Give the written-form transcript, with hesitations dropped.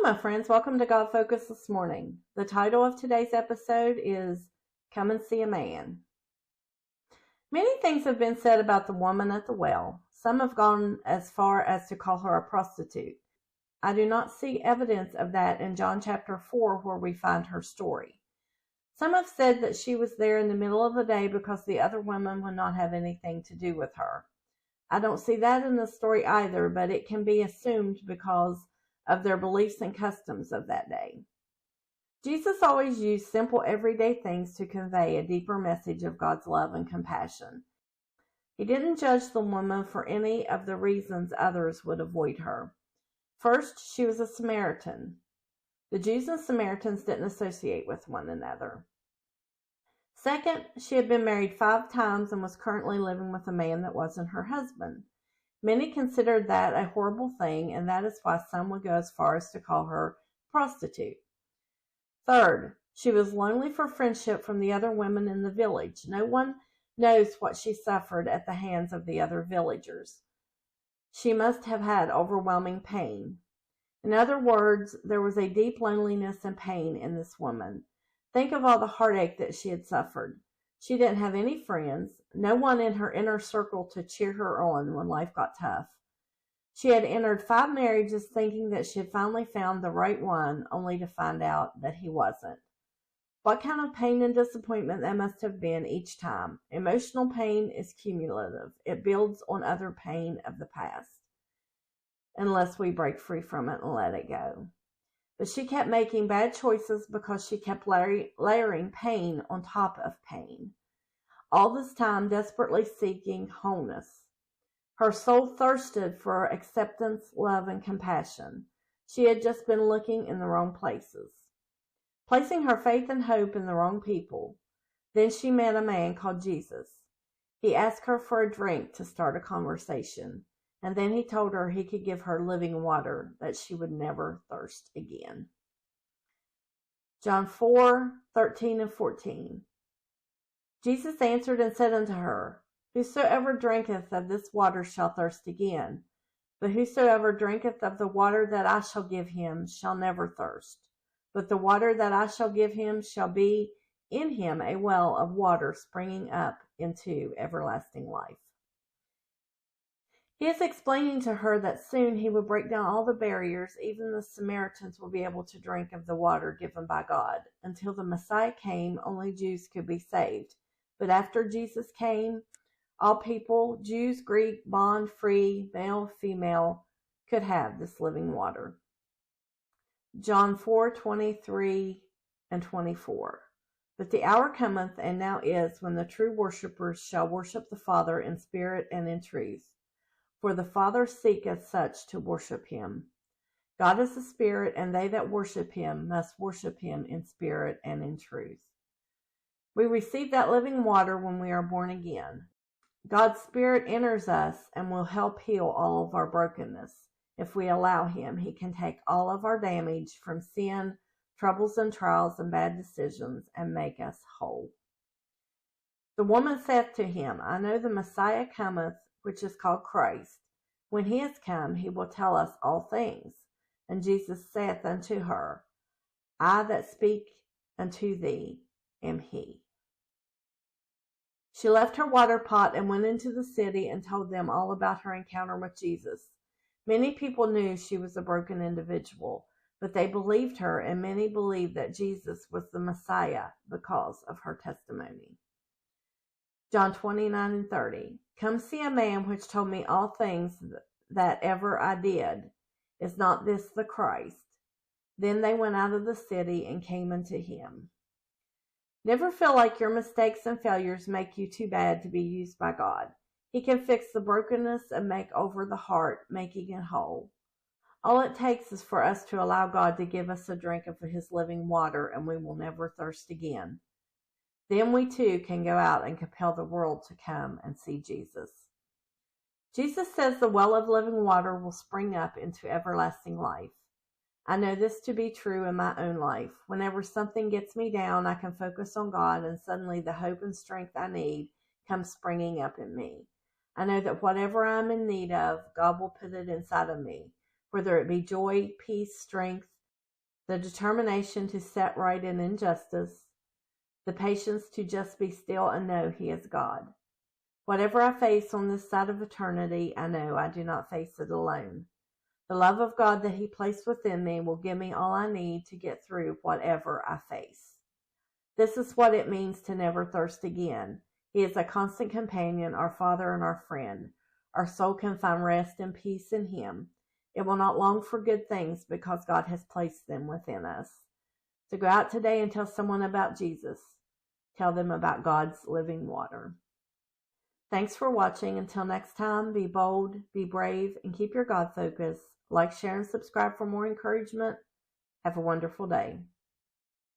my friends. Welcome to God Focus this morning. The title of today's episode is Come and See a Man. Many things have been said about the woman at the well. Some have gone as far as to call her a prostitute. I do not see evidence of that in John chapter 4 where we find her story. Some have said that she was there in the middle of the day because the other women would not have anything to do with her. I don't see that in the story either, but it can be assumed because of their beliefs and customs of that day. Jesus always used simple everyday things to convey a deeper message of God's love and compassion. He didn't judge the woman for any of the reasons others would avoid her. First, she was a Samaritan. The Jews and Samaritans didn't associate with one another. Second, she had been married 5 times and was currently living with a man that wasn't her husband. Many considered that a horrible thing, and that is why some would go as far as to call her a prostitute. Third, she was lonely for friendship from the other women in the village. No one knows what she suffered at the hands of the other villagers. She must have had overwhelming pain. In other words, there was a deep loneliness and pain in this woman. Think of all the heartache that she had suffered. She didn't have any friends, no one in her inner circle to cheer her on when life got tough. She had entered 5 marriages thinking that she had finally found the right one, only to find out that he wasn't. What kind of pain and disappointment that must have been each time. Emotional pain is cumulative. It builds on other pain of the past, unless we break free from it and let it go. But she kept making bad choices because she kept layering pain on top of pain. All this time desperately seeking wholeness. Her soul thirsted for acceptance, love, and compassion. She had just been looking in the wrong places, placing her faith and hope in the wrong people. Then she met a man called Jesus. He asked her for a drink to start a conversation. And then he told her he could give her living water, that she would never thirst again. John 4:13 and 14. Jesus answered and said unto her, Whosoever drinketh of this water shall thirst again. But whosoever drinketh of the water that I shall give him shall never thirst. But the water that I shall give him shall be in him a well of water springing up into everlasting life. He is explaining to her that soon he would break down all the barriers. Even the Samaritans will be able to drink of the water given by God. Until the Messiah came, only Jews could be saved. But after Jesus came, all people, Jews, Greek, bond, free, male, female, could have this living water. John 4:23 and 24. But the hour cometh, and now is, when the true worshipers shall worship the Father in spirit and in truth. For the Father seeketh such to worship him. God is a spirit, and they that worship him must worship him in spirit and in truth. We receive that living water when we are born again. God's Spirit enters us and will help heal all of our brokenness. If we allow him, he can take all of our damage from sin, troubles and trials and bad decisions, and make us whole. The woman saith to him, I know the Messiah cometh, which is called Christ. When he is come, he will tell us all things. And Jesus saith unto her, I that speak unto thee am he. She left her water pot and went into the city and told them all about her encounter with Jesus. Many people knew she was a broken individual, but they believed her, and many believed that Jesus was the Messiah because of her testimony. John 29 and 30. Come see a man which told me all things that ever I did. Is not this the Christ? Then they went out of the city and came unto him. Never feel like your mistakes and failures make you too bad to be used by God. He can fix the brokenness and make over the heart, making it whole. All it takes is for us to allow God to give us a drink of his living water, and we will never thirst again. Then we too can go out and compel the world to come and see Jesus. Jesus says the well of living water will spring up into everlasting life. I know this to be true in my own life. Whenever something gets me down, I can focus on God, and suddenly the hope and strength I need comes springing up in me. I know that whatever I'm in need of, God will put it inside of me, whether it be joy, peace, strength, the determination to set right an injustice, the patience to just be still and know He is God. Whatever I face on this side of eternity, I know I do not face it alone. The love of God that He placed within me will give me all I need to get through whatever I face. This is what it means to never thirst again. He is a constant companion, our Father and our friend. Our soul can find rest and peace in Him. It will not long for good things because God has placed them within us. So go out today and tell someone about Jesus. Tell them about God's living water. Thanks for watching. Until next time, be bold, be brave, and keep your God focus. Like, share, and subscribe for more encouragement. Have a wonderful day.